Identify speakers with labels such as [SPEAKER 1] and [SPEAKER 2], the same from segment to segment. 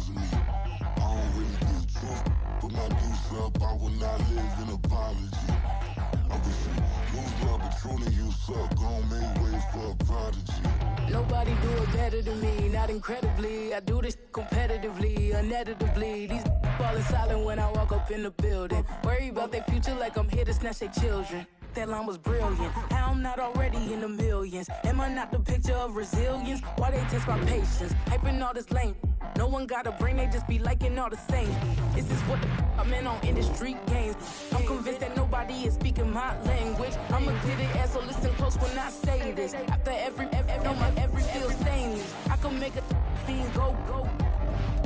[SPEAKER 1] of me. I don't really get drunk, but my deuce up, I will not live in apology. Obviously, lose my Patron and you suck, gon' make way for a prodigy.
[SPEAKER 2] Nobody do it better than me, not incredibly. I do this competitively, uneditably. These falling silent when I walk up in the building. Worry about their future like I'm here to snatch their children. That line was brilliant. How I'm not already in the millions? Am I not the picture of resilience? Why they test my patience? Hyping all this lame. No one got a brain, they just be liking all the same. This is what the I'm in on industry games. I'm convinced that nobody is speaking my language. I'm a good ass, so listen close when I say this. After every feel stainless. I can make a fiend go.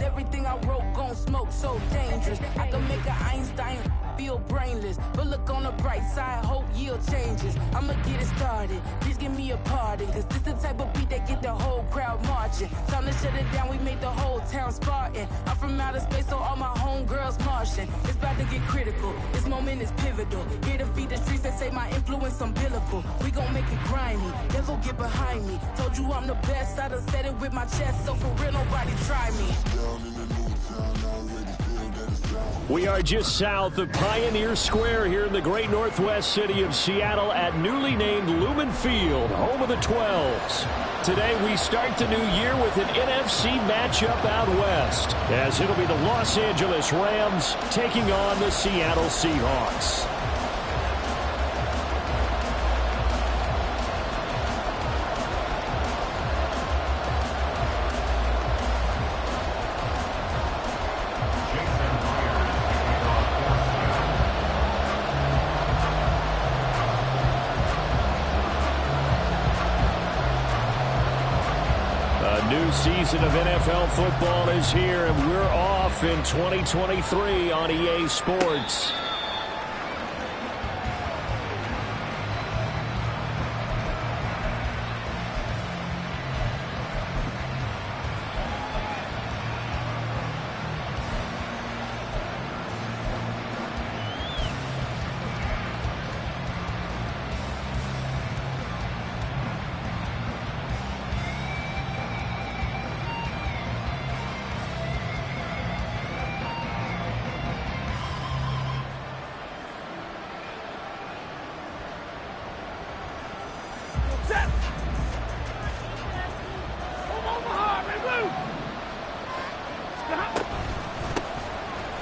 [SPEAKER 2] Everything I wrote gon' smoke, so dangerous. I can make an Einstein feel brainless, but look on the bright side, hope yield changes. I'ma get it started, please give me a pardon, cause this the type of beat that get the whole crowd marching. Time to shut it down, we made the whole town Spartan. I'm from outer space, so all my homegirls Martian. It's about to get critical, this moment is pivotal. Here to feed the streets that say my influence umbilical. We gon' make it grimy, devil get behind me. Told you I'm the best, I done said it with my chest, so for real nobody try me.
[SPEAKER 3] We are just south of Pioneer Square here in the great northwest city of Seattle at newly named Lumen Field, home of the 12s. Today we start the new year with an NFC matchup out west, as it'll be the Los Angeles Rams taking on the Seattle Seahawks. New season of NFL football is here, and we're off in 2023 on EA Sports.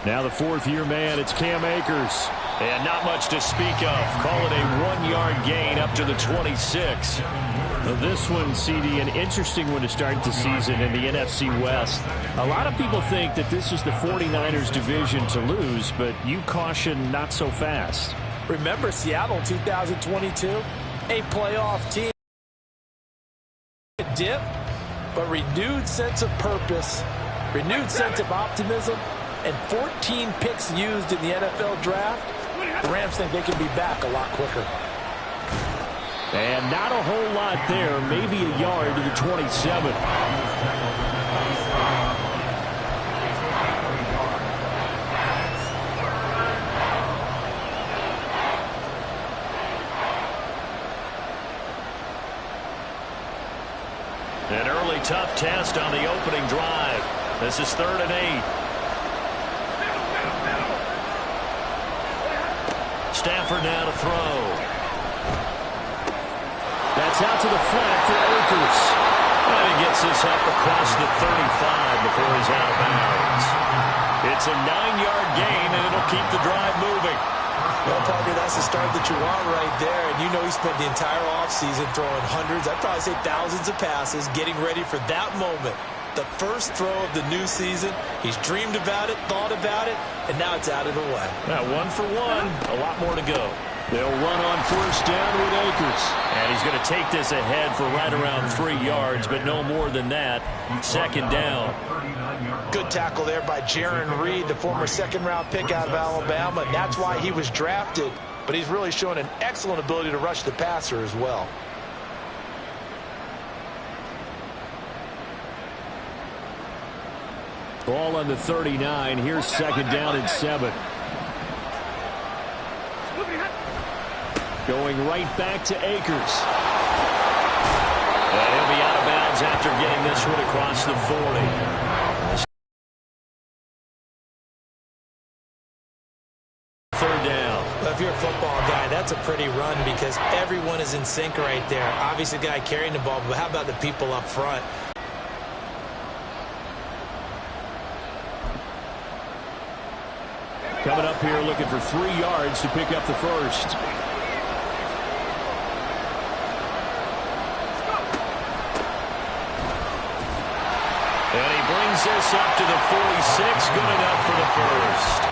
[SPEAKER 3] Now the fourth-year man, it's Cam Akers. And not much to speak of. Call it a 1-yard gain up to the 26. Now this one, CD, an interesting one to start the season in the NFC West. A lot of people think that this is the 49ers division to lose, but you caution not so fast.
[SPEAKER 4] Remember Seattle 2022? A playoff team. Dip, but renewed sense of purpose, renewed sense of optimism, and 14 picks used in the NFL draft. The Rams think they can be back a lot quicker.
[SPEAKER 3] And not a whole lot there, maybe a yard to the 27. An early tough test on the opening drive. This is 3rd and 8. Stafford now to throw. That's out to the flat for Akers. And he gets this up across the 35 before he's out of bounds. It's a 9-yard gain, and it'll keep the drive moving.
[SPEAKER 4] Well, partner, that's the start that you want right there. And you know he spent the entire offseason throwing hundreds, I'd probably say thousands of passes, getting ready for that moment. The first throw of the new season. He's dreamed about it, thought about it, and now it's out of the way.
[SPEAKER 3] Now 1 for 1, a lot more to go. They'll run on 1st down with Akers. And he's going to take this ahead for right around 3 yards, but no more than that. 2nd down.
[SPEAKER 4] Good tackle there by Jaron Reed, the former 2nd-round pick out of Alabama. And that's why he was drafted. But he's really shown an excellent ability to rush the passer as well.
[SPEAKER 3] Ball on the 39. Here's 2nd down and 7. Going right back to Akers. And he'll be out of bounds after getting this one across the 40.
[SPEAKER 4] that's a pretty run because everyone is in sync right there. Obviously, the guy carrying the ball, but how about the people up front?
[SPEAKER 3] Coming up here looking for 3 yards to pick up the first. And he brings this up to the 46. Good enough for the first.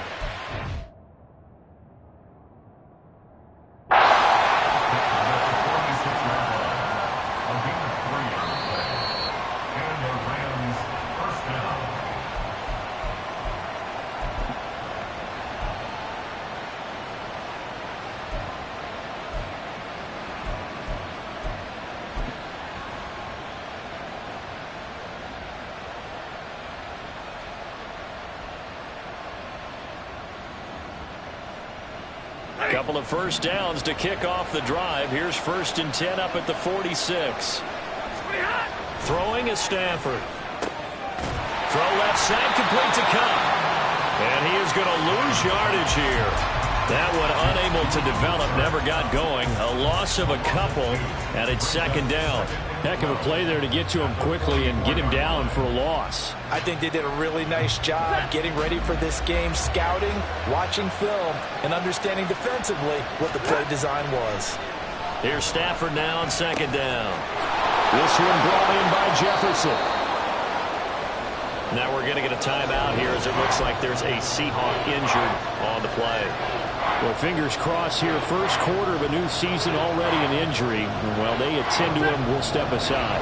[SPEAKER 3] Couple of first downs to kick off the drive. Here's 1st and 10 up at the 46. Throwing is Stafford. Throw left side, complete to Cup. And he is going to lose yardage here. That one unable to develop, never got going. A loss of a couple, and it's 2nd down. Heck of a play there to get to him quickly and get him down for a loss.
[SPEAKER 4] I think they did a really nice job getting ready for this game, scouting, watching film, and understanding defensively what the play design was.
[SPEAKER 3] Here's Stafford now on 2nd down. This one brought in by Jefferson. Now we're going to get a timeout here as it looks like there's a Seahawk injured on the play. Well, fingers crossed here. First quarter of a new season, already an injury. While they attend to him, we'll step aside.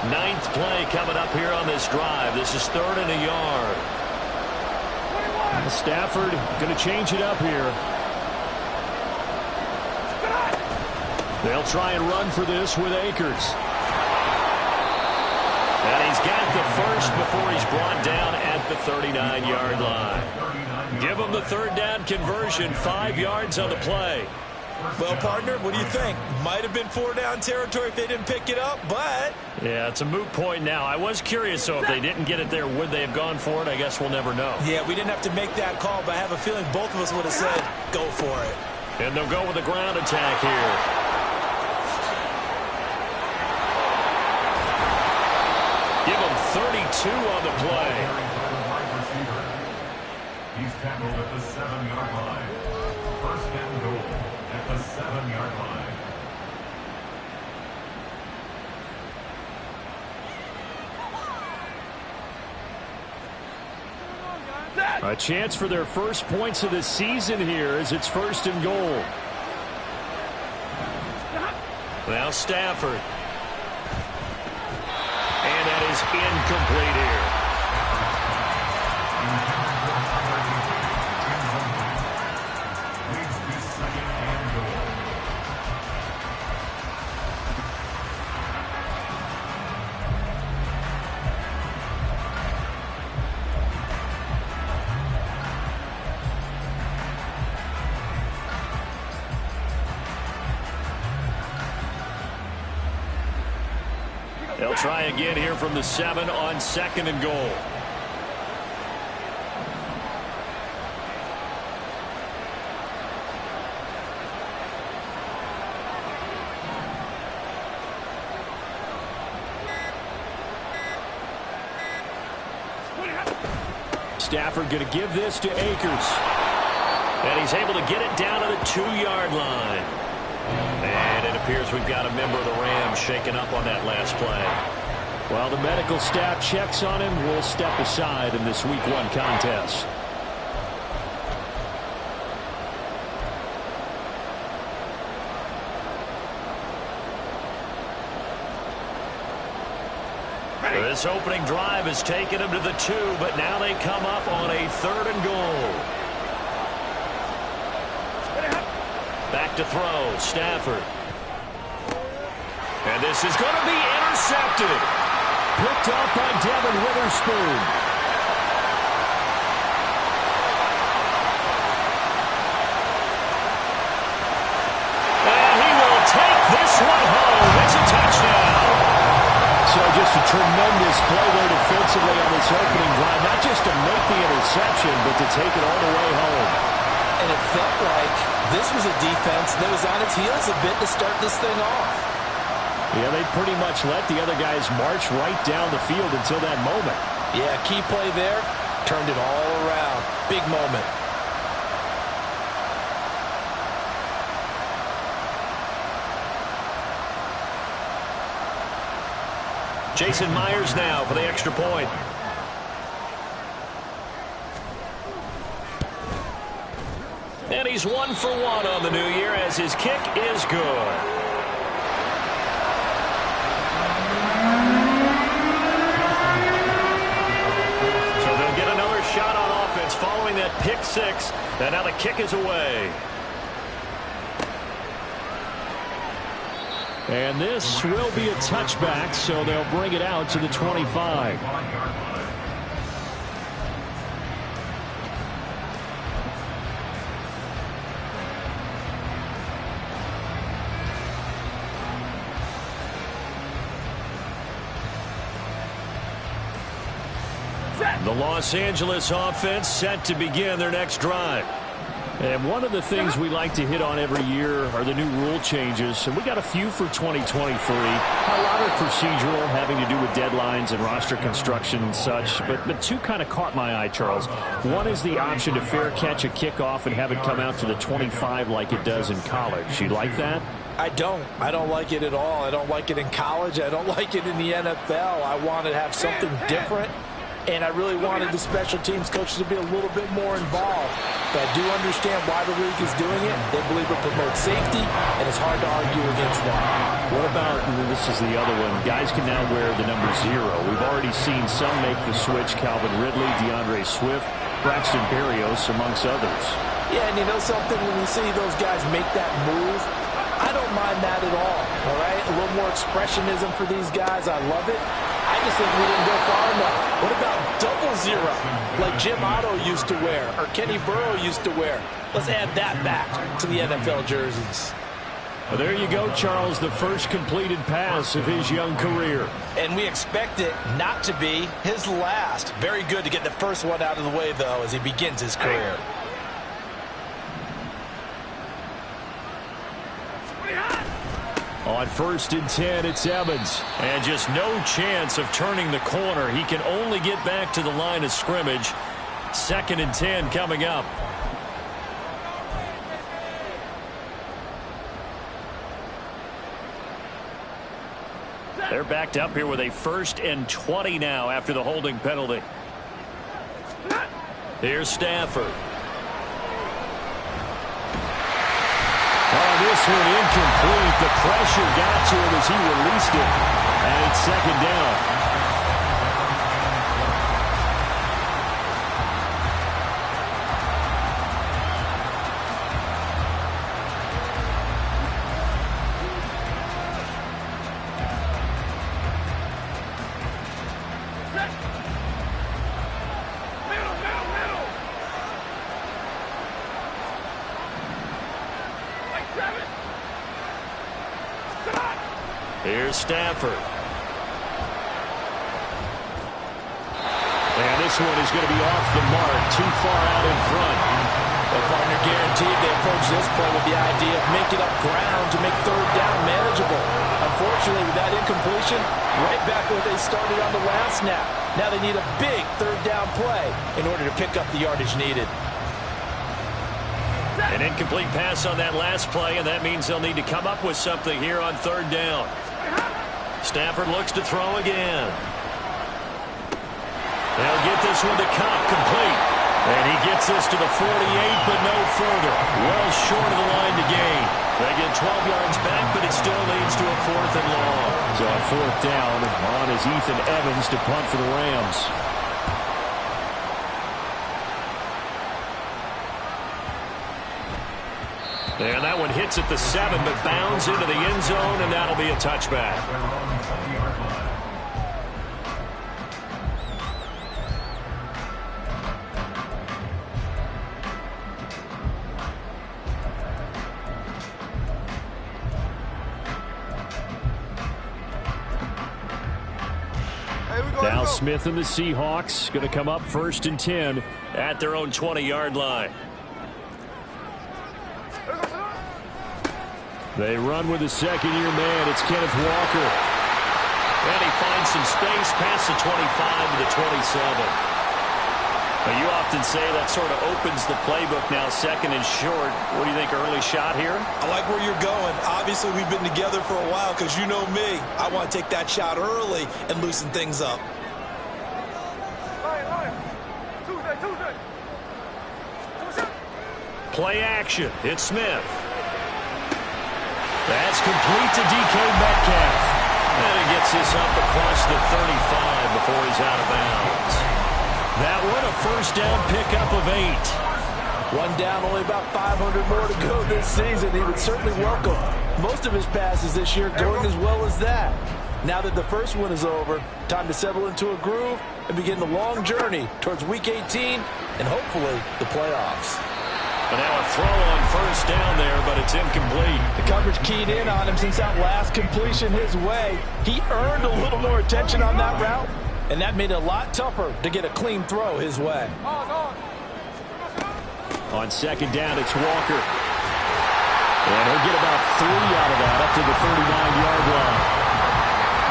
[SPEAKER 3] 9th play coming up here on this drive. This is 3rd and a yard. Stafford going to change it up here. They'll try and run for this with Akers. And he's got the first before he's brought down at the 39-yard line. Give him the 3rd down conversion, 5 yards on the play.
[SPEAKER 4] Well, partner, what do you think? Might have been 4 down territory if they didn't pick it up, but...
[SPEAKER 3] Yeah, it's a moot point now. I was curious, so if they didn't get it there, would they have gone for it? I guess we'll never know.
[SPEAKER 4] Yeah, we didn't have to make that call, but I have a feeling both of us would have said, go for it.
[SPEAKER 3] And they'll go with a ground attack here. Give him 32 on the play.
[SPEAKER 5] He's tackled at the 7-yard line. 1st and goal at the 7-yard line.
[SPEAKER 3] A chance for their first points of the season here as it's 1st and goal. Now Stafford. And that is incomplete here. They'll try again here from the 7 on 2nd and goal. Stafford going to give this to Akers. And he's able to get it down to the 2-yard line. And it appears we've got a member of the Rams shaken up on that last play. While the medical staff checks on him, we'll step aside in this Week 1 contest. This opening drive has taken them to the 2, but now they come up on a 3rd and goal. Back to throw, Stafford. And this is going to be intercepted. Picked up by Devin Witherspoon. And he will take this one home. It's a touchdown. So just a tremendous play there defensively on this opening drive. Not just to make the interception, but to take it all the way home.
[SPEAKER 4] And it felt like this was a defense that was on its heels a bit to start this thing off.
[SPEAKER 3] Yeah, they pretty much let the other guys march right down the field until that moment.
[SPEAKER 4] Yeah, key play there. Turned it all around. Big moment.
[SPEAKER 3] Jason Myers now for the extra point. And he's 1 for 1 on the new year as his kick is good. So they'll get another shot on offense following that pick six. And now the kick is away. And this will be a touchback, so they'll bring it out to the 25. The Los Angeles offense set to begin their next drive. And one of the things we like to hit on every year are the new rule changes. And we got a few for 2023. A lot are procedural, having to do with deadlines and roster construction and such. But two kind of caught my eye, Charles. One is the option to fair catch a kickoff and have it come out to the 25 like it does in college. You like that?
[SPEAKER 4] I don't like it at all. I don't like it in college. I don't like it in the NFL. I want to have something different. And I really wanted the special teams coaches to be a little bit more involved. But I do understand why the league is doing it. They believe it promotes safety, and it's hard to argue against that.
[SPEAKER 3] What about, and this is the other one, guys can now wear the number 0. We've already seen some make the switch, Calvin Ridley, DeAndre Swift, Braxton Berrios, amongst others.
[SPEAKER 4] Yeah, and you know something, when you see those guys make that move, I don't mind that at all right? A little more expressionism for these guys. I love it. I just think we didn't go far enough. What about double 0, like Jim Otto used to wear or Kenny Burrow used to wear? Let's add that back to the NFL jerseys.
[SPEAKER 3] Well, there you go, Charles, the first completed pass of his young career.
[SPEAKER 4] And we expect it not to be his last. Very good to get the first one out of the way, though, as he begins his career.
[SPEAKER 3] On 1st and 10, it's Evans. And just no chance of turning the corner. He can only get back to the line of scrimmage. 2nd and 10 coming up. They're backed up here with a 1st and 20 now after the holding penalty. Here's Stafford. Oh, this one incomplete. The pressure got to him as he released it. And it's 2nd down. Here's Stafford. And this one is going to be off the mark, too far out in front.
[SPEAKER 4] The partner guaranteed they approach this play with the idea of making up ground to make 3rd down manageable. Unfortunately, with that incompletion, right back where they started on the last snap. Now they need a big 3rd down play in order to pick up the yardage needed.
[SPEAKER 3] An incomplete pass on that last play, and that means they'll need to come up with something here on 3rd down. Stafford looks to throw again. They'll get this one to Cobb, complete. And he gets this to the 48, but no further. Well short of the line to gain. They get 12 yards back, but it still leads to a 4th and long. So on 4th down, on is Ethan Evans to punt for the Rams. And that one hits at the 7, but bounds into the end zone, and that'll be a touchback. Now Smith and the Seahawks going to come up 1st and 10 at their own 20-yard line. They run with a second-year man. It's Kenneth Walker. And he finds some space past the 25 to the 27. But you often say that sort of opens the playbook now, second and short. What do you think, early shot here?
[SPEAKER 4] I like where you're going. Obviously, we've been together for a while because you know me. I want to take that shot early and loosen things up.
[SPEAKER 3] Play action. It's Smith. That's complete to DK Metcalf. And he gets this up across the 35 before he's out of bounds. That one a first down pickup of 8.
[SPEAKER 4] One down, only about 500 more to go this season. He would certainly welcome most of his passes this year going as well as that. Now that the first one is over, time to settle into a groove and begin the long journey towards Week 18 and hopefully the playoffs.
[SPEAKER 3] And now a throw on first down there, but it's incomplete.
[SPEAKER 4] The coverage keyed in on him since that last completion his way. He earned a little more attention on that route, and that made it a lot tougher to get a clean throw his way.
[SPEAKER 3] On second down, it's Walker. And he'll get about 3 out of that up to the 39-yard line.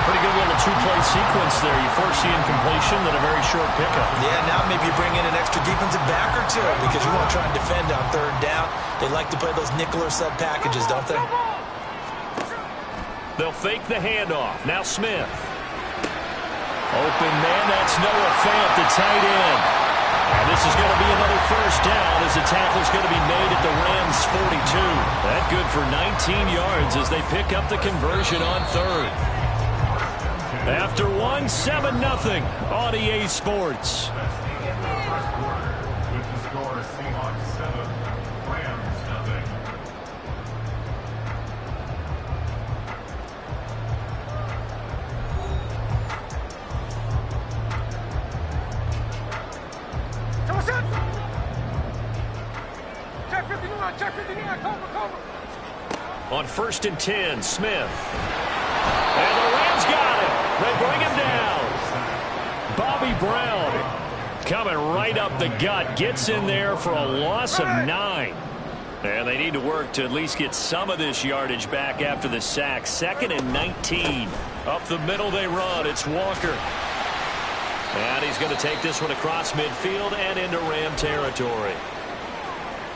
[SPEAKER 3] Pretty good little two-play sequence there. You force the incompletion, then a very short pickup.
[SPEAKER 4] Yeah, now maybe you bring in an extra defensive back or two because you want to try and defend on third down. They like to play those nickel or sub packages, don't they?
[SPEAKER 3] They'll fake the handoff. Now Smith. Open man, that's Noah Fant, the tight end. And this is going to be another first down as the tackle's going to be made at the Rams' 42. That good for 19 yards as they pick up the conversion on third. After 1, 7-0 on EA Sports.
[SPEAKER 5] With the score, Seahawks 7, Rams 0.
[SPEAKER 3] On 1st and 10, Smith. And the Rams got it. They bring him down. Bobby Brown coming right up the gut. Gets in there for a loss of 9. And they need to work to at least get some of this yardage back after the sack. 2nd and 19. Up the middle they run. It's Walker. And he's going to take this one across midfield and into Ram territory.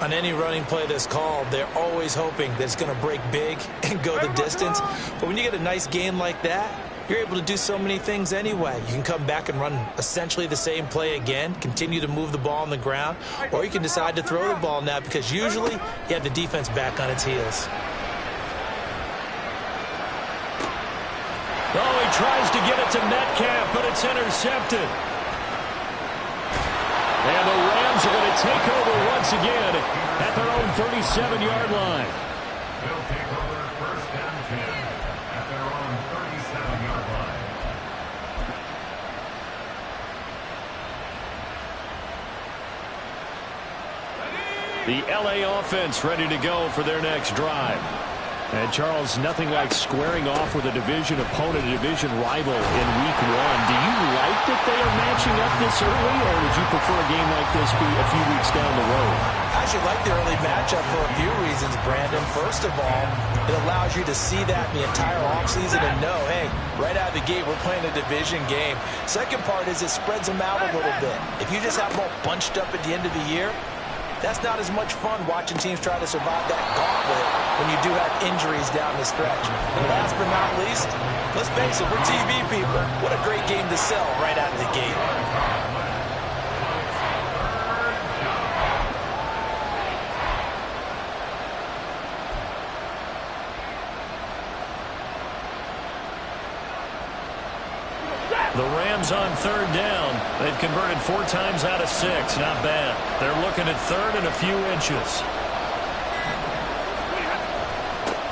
[SPEAKER 4] On any running play that's called, they're always hoping that it's going to break big and go the distance. But when you get a nice game like that, you're able to do so many things anyway. You can come back and run essentially the same play again, continue to move the ball on the ground, or you can decide to throw the ball now because usually you have the defense back on its heels.
[SPEAKER 3] Oh, he tries to get it to Metcalf, but it's intercepted. And the Rams are going to take over once again at their own 37-yard line.
[SPEAKER 5] They'll take over 1st and 10 at their own 37-yard line.
[SPEAKER 3] The LA offense ready to go for their next drive. And, Charles, nothing like squaring off with a division opponent, a division rival in Week 1. Do you like that they are matching up this early, or would you prefer a game like this be a few weeks down the road?
[SPEAKER 4] I actually like the early matchup for a few reasons, Brandon. First of all, it allows you to see that in the entire offseason and know, hey, right out of the gate, we're playing a division game. Second part is it spreads them out a little bit. If you just have them all bunched up at the end of the year, that's not as much fun watching teams try to survive that gauntlet when you do have injuries down the stretch. And last but not least, let's face it, we're TV people. What a great game to sell right out of the gate.
[SPEAKER 3] The Rams on 3rd down. They've converted 4 times out of 6. Not bad. They're looking at 3rd and a few inches.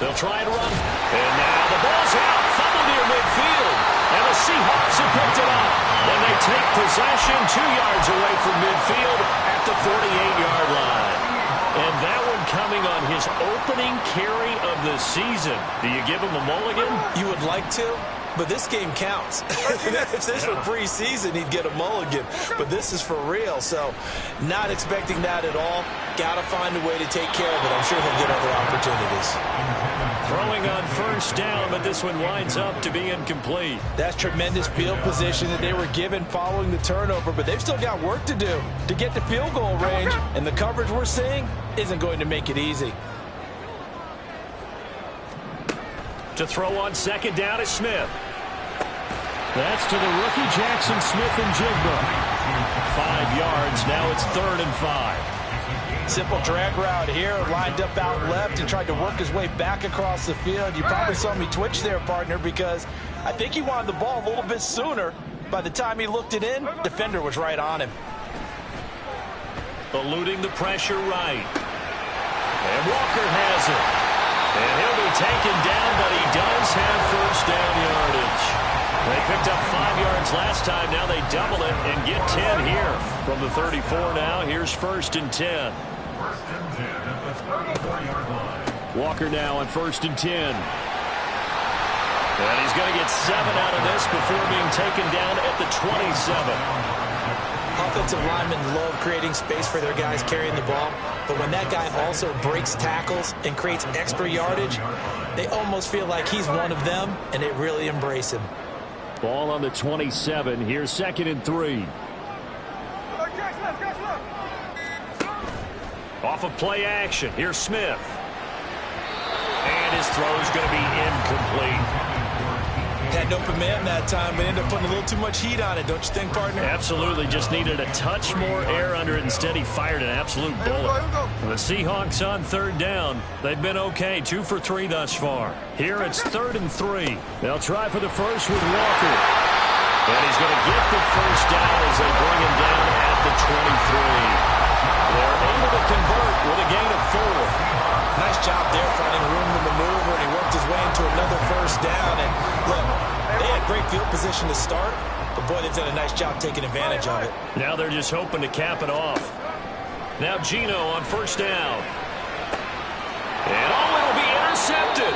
[SPEAKER 3] They'll try and run. And now the ball's out. Fumble near midfield. And the Seahawks have picked it up. And they take possession 2 yards away from midfield at the 48-yard line. And that one coming on his opening carry of the season. Do you give him a mulligan?
[SPEAKER 4] You would like to? But this game counts. If this were preseason, he'd get a mulligan. But this is for real, so not expecting that at all. Got to find a way to take care of it. I'm sure he'll get other opportunities.
[SPEAKER 3] Throwing on first down, but this one winds up to be incomplete.
[SPEAKER 4] That's tremendous field position that they were given following the turnover, but they've still got work to do to get to field goal range, and the coverage we're seeing isn't going to make it easy.
[SPEAKER 3] To throw on second down is Smith. That's to the rookie Jackson Smith and Jigba. 5 yards. Now it's 3rd and 5.
[SPEAKER 4] Simple drag route here, lined up out left and tried to work his way back across the field. You probably saw me twitch there, partner, because I think he wanted the ball a little bit sooner. By the time he looked it in, defender was right on him.
[SPEAKER 3] Eluding the pressure right. And Walker has it. And he'll be taken down, but he does have first down yardage. They picked up 5 yards last time. Now they double it and get 10 here. From the 34 now, here's 1st and 10.
[SPEAKER 5] First and 10 at the 34-yard line.
[SPEAKER 3] Walker now on 1st and 10. And he's going to get 7 out of this before being taken down at the 27.
[SPEAKER 4] Offensive linemen love creating space for their guys carrying the ball, but when that guy also breaks tackles and creates extra yardage, they almost feel like he's one of them, and they really embrace him.
[SPEAKER 3] Ball on the 27. Here's 2nd and 3. Off of play action. Here's Smith. And his throw is going to be incomplete.
[SPEAKER 4] Had no command that time, but ended up putting a little too much heat on it, don't you think, partner?
[SPEAKER 3] Absolutely. Just needed a touch more air under it. Instead, he fired an absolute bullet. The Seahawks on 3rd down. They've been okay. 2 for 3 thus far. Here it's 3rd and 3. They'll try for the first with Walker. And he's going to get the first down as they bring him down at the 23. They're able to convert with a gain of 4.
[SPEAKER 4] Nice job there finding room to maneuver, and he worked his way into another first down. And look, they had great field position to start, but boy, they've done a nice job taking advantage of it.
[SPEAKER 3] Now they're just hoping to cap it off. Now Gino on first down. And it'll be intercepted.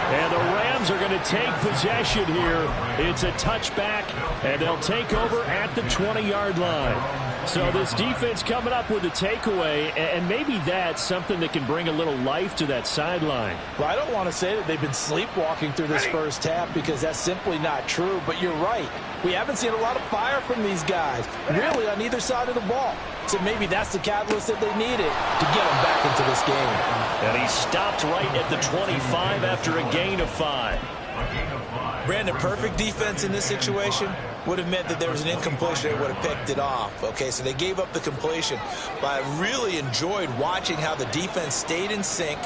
[SPEAKER 3] And the Rams are going to take possession here. It's a touchback, and they'll take over at the 20-yard line. So this defense coming up with a takeaway, and maybe that's something that can bring a little life to that sideline.
[SPEAKER 4] Well, I don't want to say that they've been sleepwalking through this first half, because that's simply not true. But you're right. We haven't seen a lot of fire from these guys, really, on either side of the ball. So maybe that's the catalyst that they needed to get them back into this game.
[SPEAKER 3] And he stopped right at the 25 after a gain of 5.
[SPEAKER 4] Brandon, perfect defense in this situation would have meant that there was an incompletion. They would have picked it off. Okay, so they gave up the completion. But I really enjoyed watching how the defense stayed in sync,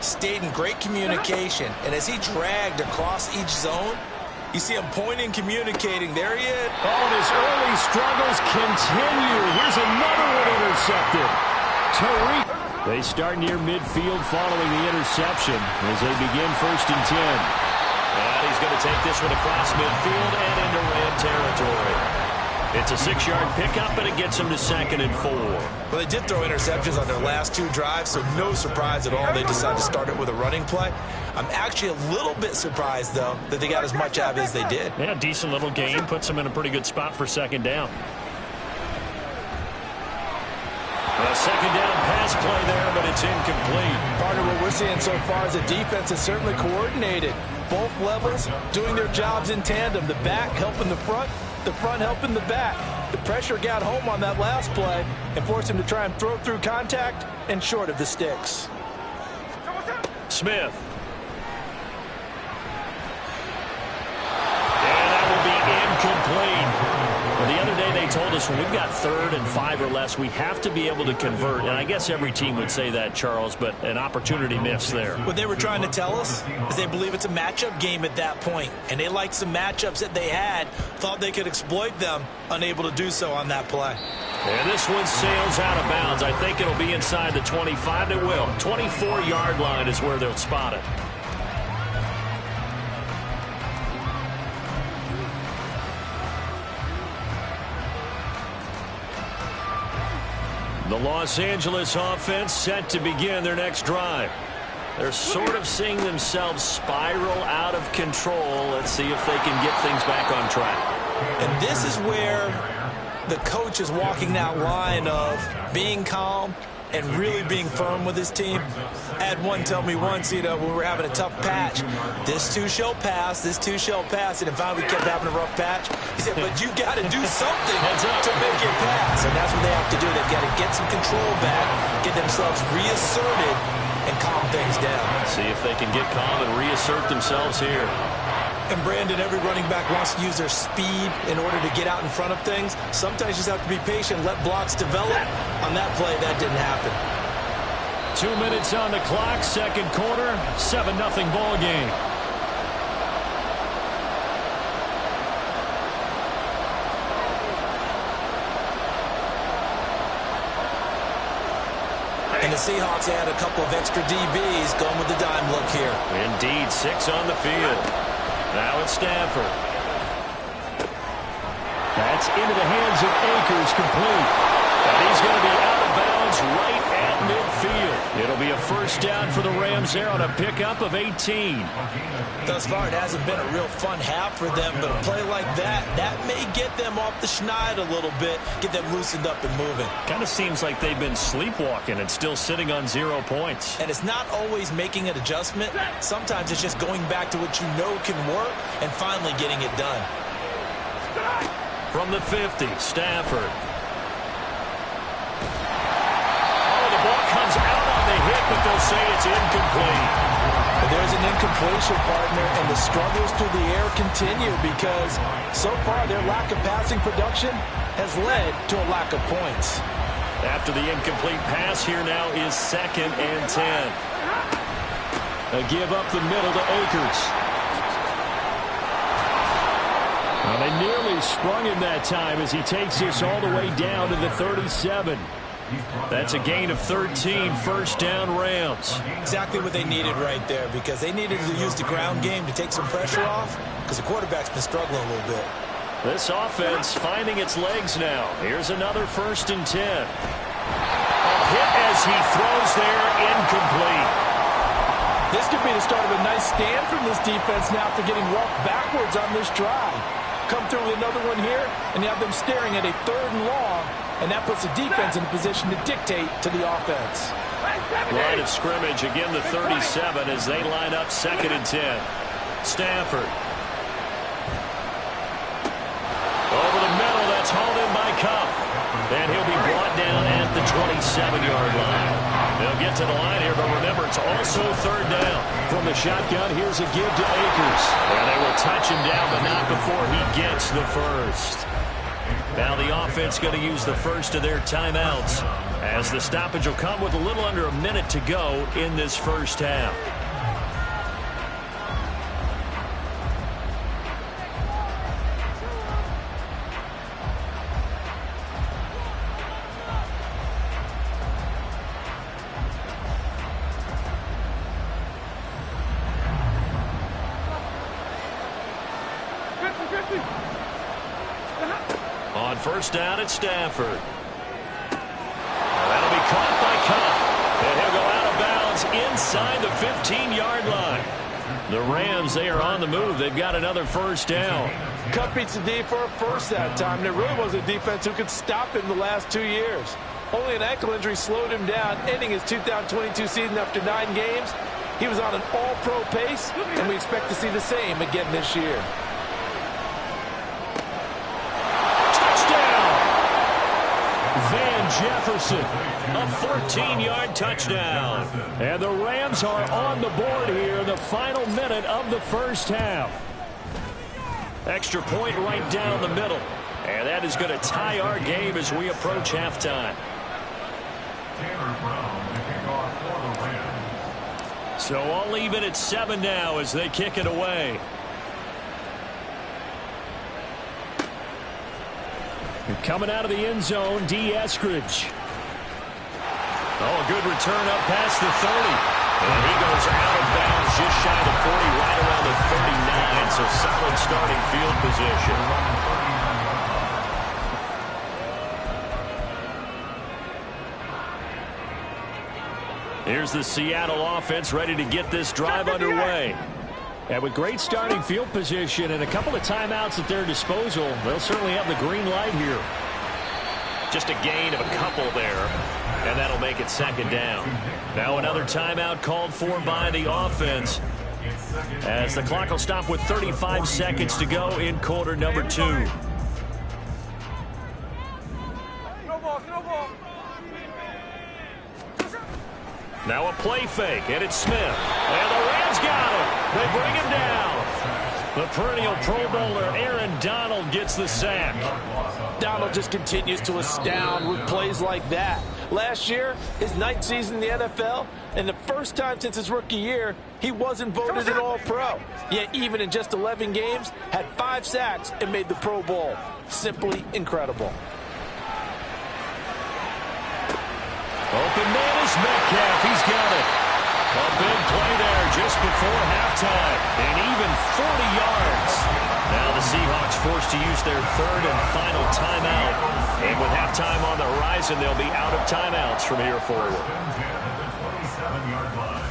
[SPEAKER 4] stayed in great communication. And as he dragged across each zone, you see him pointing, communicating. There he is.
[SPEAKER 3] Oh, and his early struggles continue. Here's another one intercepted. Tariq. They start near midfield following the interception as they begin 1st and 10. And he's going to take this one across midfield and into Ram territory. It's a 6-yard pickup, and it gets him to 2nd and 4.
[SPEAKER 4] Well, they did throw interceptions on their last 2 drives, so no surprise at all they decided to start it with a running play. I'm actually a little bit surprised, though, that they got as much out of it as they did.
[SPEAKER 3] Yeah, decent little game. Puts them in a pretty good spot for 2nd down. A 2nd down pass play there, but it's incomplete.
[SPEAKER 4] Partner, what we're seeing so far is the defense is certainly coordinated. Both levels doing their jobs in tandem. The back helping the front helping the back. The pressure got home on that last play and forced him to try and throw through contact and short of the sticks.
[SPEAKER 3] Smith. And that will be incomplete. Well, the other day they told us when we've got 3rd and 5 or less, we have to be able to convert. And I guess every team would say that, Charles, but an opportunity missed there.
[SPEAKER 4] What they were trying to tell us is they believe it's a matchup game at that point. And they liked some matchups that they had, thought they could exploit them, unable to do so on that play.
[SPEAKER 3] And this one sails out of bounds. I think it'll be inside the 25. It will. 24-yard line is where they'll spot it. The Los Angeles offense set to begin their next drive. They're sort of seeing themselves spiral out of control. Let's see if they can get things back on track.
[SPEAKER 4] And this is where the coach is walking that line of being calm, and really being firm with his team. I had one tell me once, when we were having a tough patch, this too shall pass, and if finally we kept having a rough patch, he said, but you got to do something to make it pass, and that's what they have to do. They've got to get some control back, get themselves reasserted, and calm things down.
[SPEAKER 3] See if they can get calm and reassert themselves here.
[SPEAKER 4] And Brandon, every running back wants to use their speed in order to get out in front of things. Sometimes you just have to be patient, let blocks develop. On that play, that didn't happen.
[SPEAKER 3] 2 minutes on the clock, second quarter, 7-0 ball game.
[SPEAKER 4] And the Seahawks add a couple of extra DBs going with the dime look here.
[SPEAKER 3] Indeed, 6 on the field. Now it's Stafford. That's into the hands of Akers, complete. And he's going to be out of bounds right at midfield. It'll be a first down for the Rams there on a pickup of 18.
[SPEAKER 4] Thus far, it hasn't been a real fun half for them, but a play like that may get them off the schneid a little bit, get them loosened up and moving.
[SPEAKER 3] Kind of seems like they've been sleepwalking and still sitting on 0 points.
[SPEAKER 4] And it's not always making an adjustment. Sometimes it's just going back to what you know can work and finally getting it done.
[SPEAKER 3] From the 50, Stafford. The ball comes out on the hit, but they'll say it's incomplete.
[SPEAKER 4] But there's an incompletion, partner, and the struggles through the air continue because so far their lack of passing production has led to a lack of points.
[SPEAKER 3] After the incomplete pass, here now is 2nd and 10. A give up the middle to Akers. Well, they nearly sprung him that time as he takes this all the way down to the 37. That's a gain of 13, first down Rams.
[SPEAKER 4] Exactly what they needed right there because they needed to use the ground game to take some pressure off because the quarterback's been struggling a little bit.
[SPEAKER 3] This offense finding its legs now. Here's another 1st and 10. A hit as he throws there, incomplete.
[SPEAKER 4] This could be the start of a nice stand from this defense now after getting walked backwards on this drive. Come through with another one here, and you have them staring at a 3rd and long, and that puts the defense in a position to dictate to the offense.
[SPEAKER 3] Line of scrimmage, again the 37 as they line up 2nd and 10. Stafford. Over the middle, that's hauled in by Cup. And he'll be brought down at the 27-yard line. They'll get to the line here, but remember, it's also 3rd down. From the shotgun, here's a give to Akers. And they will touch him down, but not before he gets the first. Now the offense going to use the first of their timeouts as the stoppage will come with a little under a minute to go in this first half. On first down at Stafford. That'll be caught by Cup. And he'll go out of bounds inside the 15-yard line. The Rams, they are on the move. They've got another first down.
[SPEAKER 4] Cup beats the D for a first that time. There really was a defense who could stop him the last 2 years. Only an ankle injury slowed him down, ending his 2022 season after 9 games. He was on an all-pro pace, and we expect to see the same again this year.
[SPEAKER 3] Van Jefferson, a 14-yard touchdown. And the Rams are on the board here in the final minute of the first half. Extra point right down the middle. And that is going to tie our game as we approach halftime. So I'll leave it at 7 now as they kick it away. Coming out of the end zone, D. Eskridge. Oh, a good return up past the 30. And he goes out of bounds just shy of the 40, right around the 39. So solid starting field position. Here's the Seattle offense ready to get this drive underway. And with great starting field position and a couple of timeouts at their disposal, they'll certainly have the green light here. Just a gain of a couple there, and that'll make it second down. Now another timeout called for by the offense, as the clock will stop with 35 seconds to go in quarter number 2. Now a play fake, and it's Smith. And the Rams got him. They bring him down. The perennial Pro Bowler Aaron Donald gets the sack.
[SPEAKER 4] Donald just continues to astound with plays like that. Last year, his 9th season in the NFL, and the first time since his rookie year, he wasn't voted an All-Pro. Yet even in just 11 games, had 5 sacks and made the Pro Bowl. Simply incredible.
[SPEAKER 3] Open man is Metcalf. He's got it. A big play there just before halftime. And even 40 yards. Now the Seahawks forced to use their 3rd and final timeout. And with halftime on the horizon, they'll be out of timeouts from here forward.
[SPEAKER 5] 27-yard line.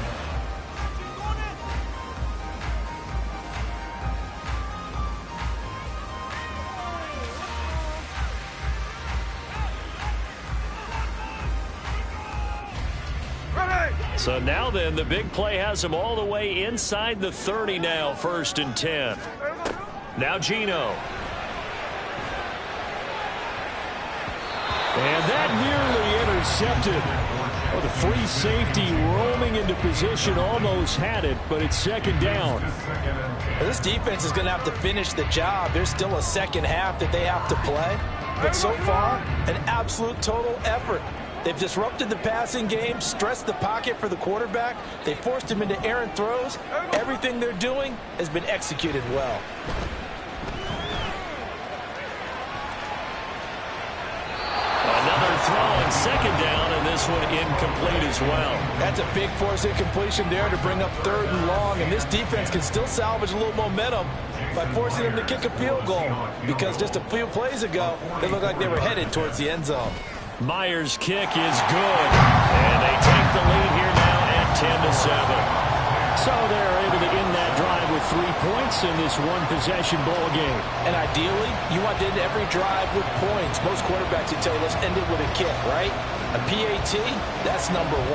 [SPEAKER 3] So now then, the big play has them all the way inside the 30 now, 1st and 10. Now Geno. And that nearly intercepted. Oh, the free safety roaming into position almost had it, but it's second down.
[SPEAKER 4] This defense is going to have to finish the job. There's still a second half that they have to play. But so far, an absolute total effort. They've disrupted the passing game, stressed the pocket for the quarterback. They forced him into errant throws. Everything they're doing has been executed well.
[SPEAKER 3] Another throw on second down, and this one incomplete as well.
[SPEAKER 4] That's a big force incompletion there to bring up 3rd and long, and this defense can still salvage a little momentum by forcing them to kick a field goal, because just a few plays ago, they looked like they were headed towards the end zone.
[SPEAKER 3] Myers' kick is good, and they take the lead here now at 10-7. So they're able to end that drive with 3 points in this one-possession ball game.
[SPEAKER 4] And ideally, you want to end every drive with points. Most quarterbacks would tell you, let's end it with a kick, right? A PAT, that's number 1.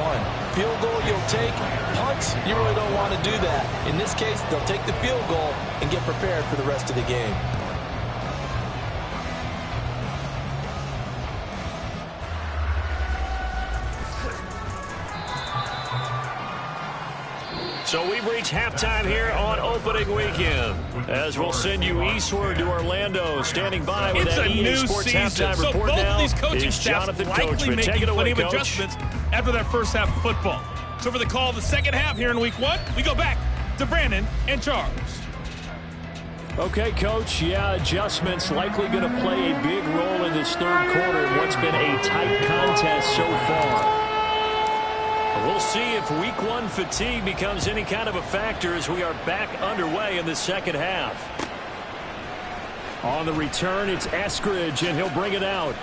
[SPEAKER 4] Field goal you'll take. Punts, you really don't want to do that. In this case, they'll take the field goal and get prepared for the rest of the game.
[SPEAKER 3] So we've reached halftime here on opening weekend, as we'll send you eastward to Orlando. Standing by with that EA Sports halftime report
[SPEAKER 6] both
[SPEAKER 3] now
[SPEAKER 6] of these coaching
[SPEAKER 3] is
[SPEAKER 6] staffs
[SPEAKER 3] Jonathan
[SPEAKER 6] likely
[SPEAKER 3] Coachman.
[SPEAKER 6] making
[SPEAKER 3] Take it away,
[SPEAKER 6] plenty of
[SPEAKER 3] Coach.
[SPEAKER 6] adjustments after their first half of football. So for the call of the second half here in week 1, we go back to Brandon and Charles.
[SPEAKER 3] Okay, Coach. Yeah, adjustments likely going to play a big role in this 3rd quarter in what's been a tight contest so far. We'll see if week 1 fatigue becomes any kind of a factor as we are back underway in the second half. On the return, it's Eskridge, and he'll bring it out.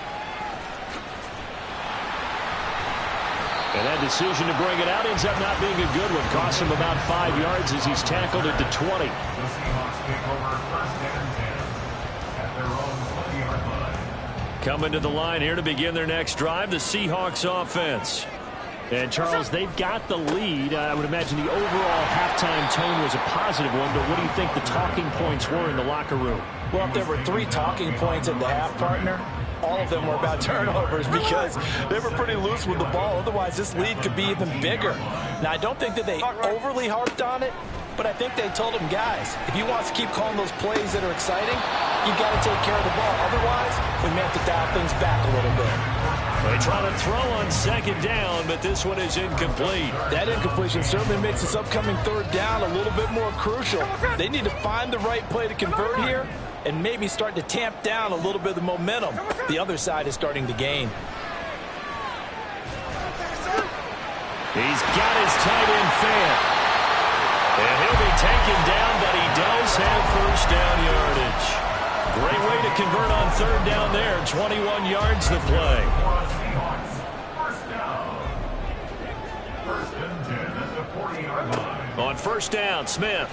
[SPEAKER 3] And that decision to bring it out ends up not being a good one. Costs him about 5 yards as he's tackled at the 20.
[SPEAKER 5] The Seahawks take over 1st and 10 at their own 20-yard line.
[SPEAKER 3] Coming to the line here to begin their next drive, the Seahawks offense. And, Charles, they've got the lead. I would imagine the overall halftime tone was a positive one, but what do you think the talking points were in the locker room?
[SPEAKER 4] Well, if there were 3 talking points at the half, partner, all of them were about turnovers because they were pretty loose with the ball. Otherwise, this lead could be even bigger. Now, I don't think that they overly harped on it, but I think they told them, guys, if you want to keep calling those plays that are exciting, you've got to take care of the ball. Otherwise, we may have to dial things back a little bit.
[SPEAKER 3] They try to throw on second down, but this one is incomplete.
[SPEAKER 4] That incompletion certainly makes this upcoming 3rd down a little bit more crucial. They need to find the right play to convert here and maybe start to tamp down a little bit of the momentum the other side is starting to gain.
[SPEAKER 3] He's got his tight end fan. And he'll be taken down, but he does have 1st down yardage. Great way to convert on 3rd down there. 21 yards the play.
[SPEAKER 5] Seahawks, 1st down. 1st and 10 at the 40-yard line.
[SPEAKER 3] On 1st down, Smith.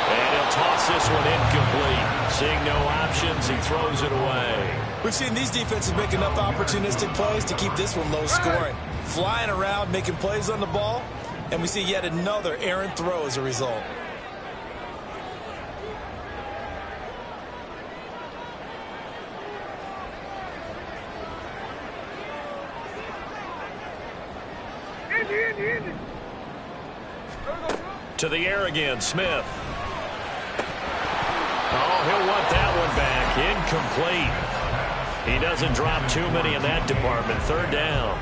[SPEAKER 3] And he'll toss this one incomplete. Seeing no options, he throws it away.
[SPEAKER 4] We've seen these defenses make enough opportunistic plays to keep this one low scoring. Flying around, making plays on the ball, and we see yet another errant throw as a result.
[SPEAKER 3] To the air again, Smith. Oh, he'll want that one back. Incomplete. He doesn't drop too many in that department. Third down.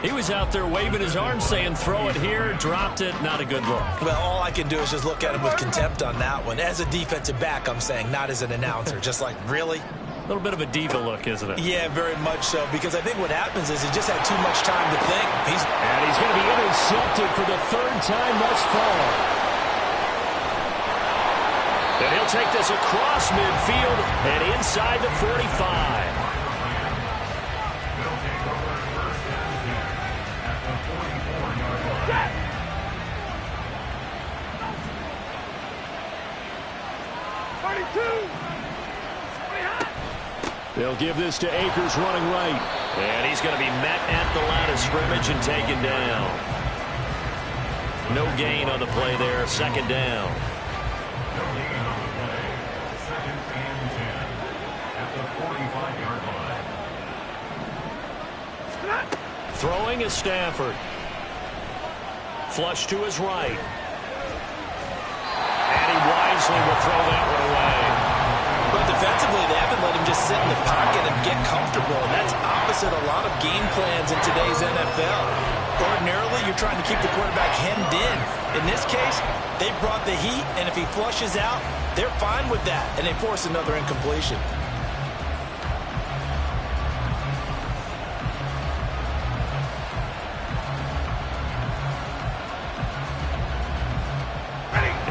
[SPEAKER 3] He was out there waving his arms saying, throw it here, dropped it. Not a good look.
[SPEAKER 4] Well, all I can do is just look at him with contempt on that one. As a defensive back, I'm saying, not as an announcer. Just like, really?
[SPEAKER 3] A little bit of a diva look, isn't it?
[SPEAKER 4] Yeah, very much so, because I think what happens is he just had too much time to think.
[SPEAKER 3] And he's going to be intercepted for the third time thus far. And he'll take this across midfield and inside the 45. They'll give this to Akers running right. And he's going to be met at the line of scrimmage and taken down. No gain on the play there. Second down.
[SPEAKER 5] Second and 10 at the 45-yard line.
[SPEAKER 3] Throwing is Stafford. Flush to his right. And he wisely will throw that one away.
[SPEAKER 4] But defensively, they haven't let him just sit in the pocket and get comfortable. And that's opposite a lot of game plans in today's NFL. Ordinarily, you're trying to keep the quarterback hemmed in. In this case, they brought the heat, and if he flushes out, they're fine with that, and they force another incompletion.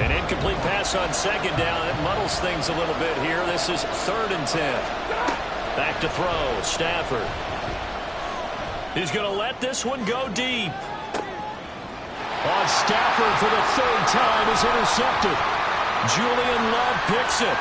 [SPEAKER 3] An incomplete pass on second down. It muddles things a little bit here. This is 3rd and 10. Back to throw. Stafford. He's going to let this one go deep. On Stafford for the 3rd time is intercepted. Julian Love picks it.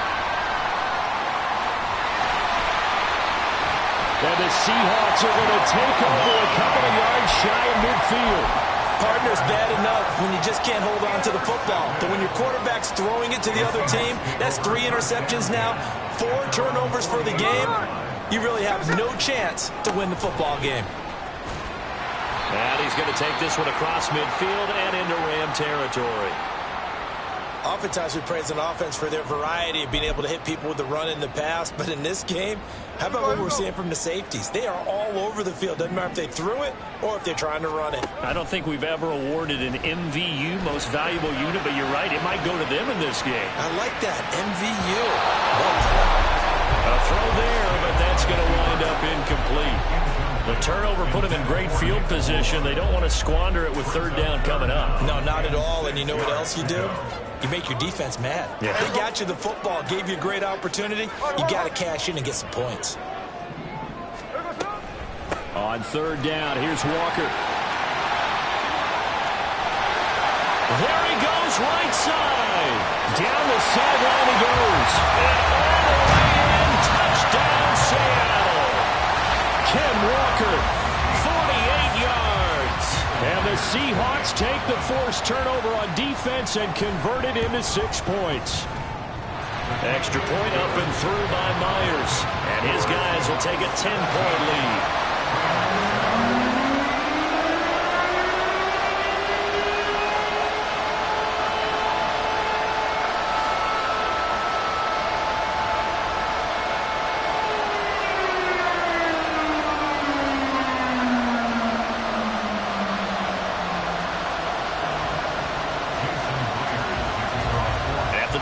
[SPEAKER 3] And the Seahawks are going to take over a couple of yards shy of midfield.
[SPEAKER 4] Partner's bad enough when you just can't hold on to the football. But when your quarterback's throwing it to the other team, that's 3 interceptions now, 4 turnovers for the game. You really have no chance to win the football game.
[SPEAKER 3] And he's going to take this one across midfield and into Ram territory.
[SPEAKER 4] Oftentimes we praise an offense for their variety of being able to hit people with the run in the pass. But in this game, how about what we're seeing from the safeties? They are all over the field. Doesn't matter if they threw it or if they're trying to run it.
[SPEAKER 3] I don't think we've ever awarded an MVU, most valuable unit, but you're right. It might go to them in this game.
[SPEAKER 4] I like that. MVU.
[SPEAKER 3] A throw there, but that's going to wind up incomplete. The turnover put him in great field position. They don't want to squander it with 3rd down coming up.
[SPEAKER 4] No, not at all. And you know what else you do? You make your defense mad.
[SPEAKER 3] Yeah.
[SPEAKER 4] They got you the football, gave you a great opportunity. You got to cash in and get some points.
[SPEAKER 3] On 3rd down, here's Walker. There he goes, right side. Down the sideline he goes. And all the way in, touchdown Seattle. Ken Walker, 48 yards. And the Seahawks take the forced turnover on defense and convert it into 6 points. Extra point up and through by Myers. And his guys will take a 10-point lead.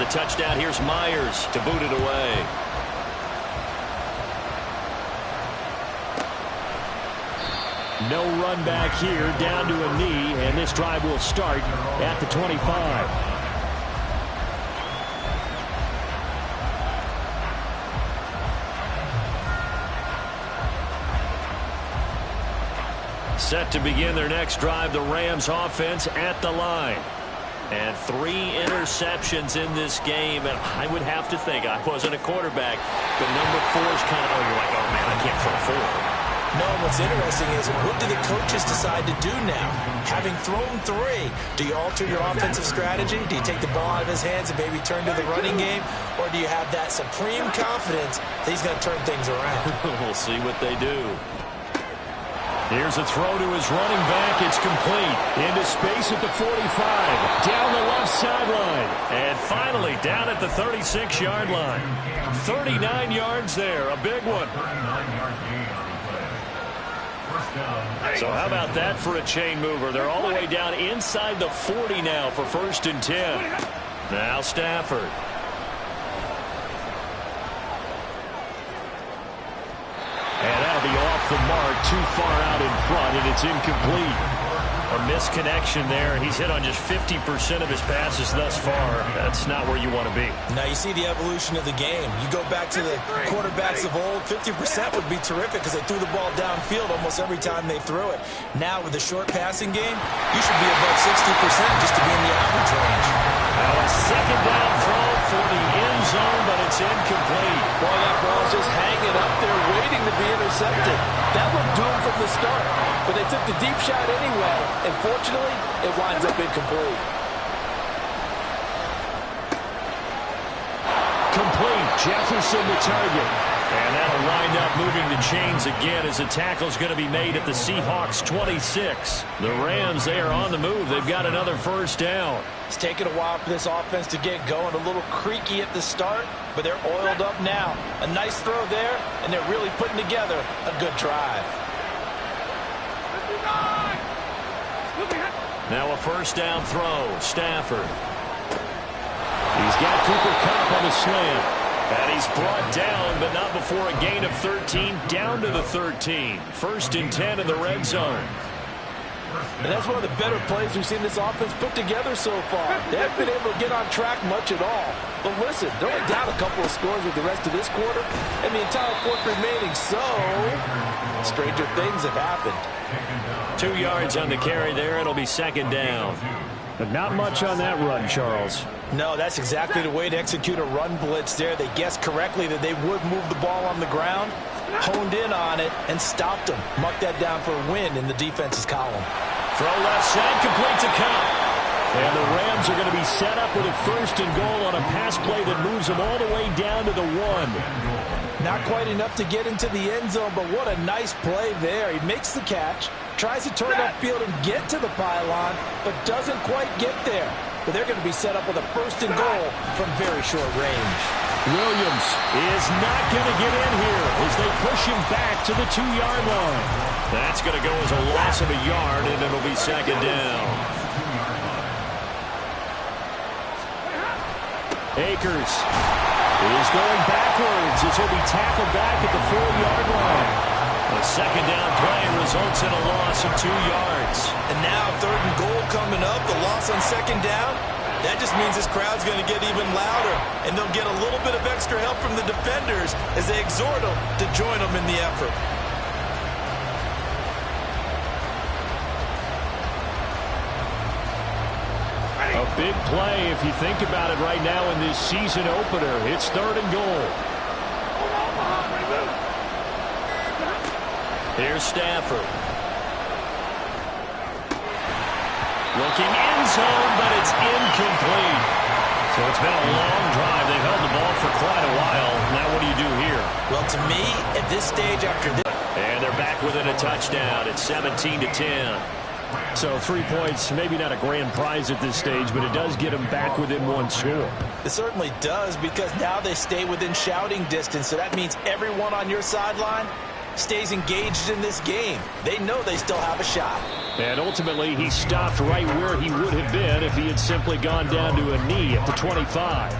[SPEAKER 3] Touchdown, here's Myers to boot it away. No run back here, down to a knee, and this drive will start at the 25. Set to begin their next drive, the Rams offense at the line. And 3 interceptions in this game, and I would have to think, I wasn't a quarterback, but number 4 is kind of, you're like, oh man, I can't throw 4.
[SPEAKER 4] No, what's interesting is what do the coaches decide to do now? Having thrown 3, do you alter your offensive strategy? Do you take the ball out of his hands and maybe turn to the running game? Or do you have that supreme confidence that he's going to turn things around?
[SPEAKER 3] We'll see what they do. Here's a throw to his running back. It's complete. Into space at the 45. Down the left sideline. And finally down at the 36-yard line. 39 yards there. A big one. So how about that for a chain mover? They're all the way down inside the 40 now for 1st and 10. Now Stafford. And that'll be off the mark, too far out in front, and it's incomplete. A misconnection there. He's hit on just 50% of his passes thus far. That's not where you want to be.
[SPEAKER 4] Now you see the evolution of the game. You go back to the quarterbacks of old, 50% would be terrific because they threw the ball downfield almost every time they threw it. Now with the short passing game, you should be above 60% just to be in the average range.
[SPEAKER 3] Now a second down throw for the end zone, but it's incomplete.
[SPEAKER 7] Boy, that ball's just hanging up there waiting to be intercepted. That looked doomed from the start, but they took the deep shot anyway, and fortunately, it winds up incomplete.
[SPEAKER 3] Complete. Jefferson the target. And that'll wind up moving the chains again as a tackle's going to be made at the Seahawks 26. The Rams, they are on the move. They've got another 1st down.
[SPEAKER 4] It's taken a while for this offense to get going. A little creaky at the start, but they're oiled up now. A nice throw there, and they're really putting together a good drive.
[SPEAKER 3] Now a 1st down throw. Stafford. He's got Cooper Kupp on the slant. And he's brought down, but not before a gain of 13, down to the 13. 1st and 10 in the red zone.
[SPEAKER 7] And that's one of the better plays we've seen this offense put together so far. They haven't been able to get on track much at all. But listen, they're only down a couple of scores with the rest of this quarter, and the entire 4th remaining, so stranger things have happened.
[SPEAKER 3] 2 yards on the carry there. It'll be 2nd down. But not much on that run, Charles.
[SPEAKER 4] No, that's exactly the way to execute a run blitz there. They guessed correctly that they would move the ball on the ground, honed in on it, and stopped them. Marked that down for a win in the defense's column.
[SPEAKER 3] Throw left side, complete to Kupp. And the Rams are going to be set up with a 1st and goal on a pass play that moves them all the way down to the 1.
[SPEAKER 4] Not quite enough to get into the end zone, but what a nice play there. He makes the catch, tries to turn upfield and get to the pylon, but doesn't quite get there. But they're going to be set up with a 1st and goal from very short range.
[SPEAKER 3] Williams is not going to get in here as they push him back to the 2-yard line. That's going to go as a loss of a yard, and it'll be 2nd down. Akers is going backwards as he'll be tackled back at the 4-yard line. A 2nd down play results in a loss of 2 yards.
[SPEAKER 4] And now 3rd and goal coming up. The loss on 2nd down. That just means this crowd's going to get even louder. And they'll get a little bit of extra help from the defenders as they exhort them to join them in the effort.
[SPEAKER 3] A big play if you think about it right now in this season opener. It's 3rd and goal. Here's Stafford. Looking end zone, but it's incomplete. So it's been a long drive. They've held the ball for quite a while. Now what do you do here?
[SPEAKER 4] Well, to me, at this stage after this...
[SPEAKER 3] And they're back within a touchdown. It's 17-10. So 3 points, maybe not a grand prize at this stage, but it does get them back within 1 score.
[SPEAKER 4] It certainly does, because now they stay within shouting distance. So that means everyone on your sideline stays engaged in this game. They know they still have a shot.
[SPEAKER 3] And ultimately, he stopped right where he would have been if he had simply gone down to a knee at the 25.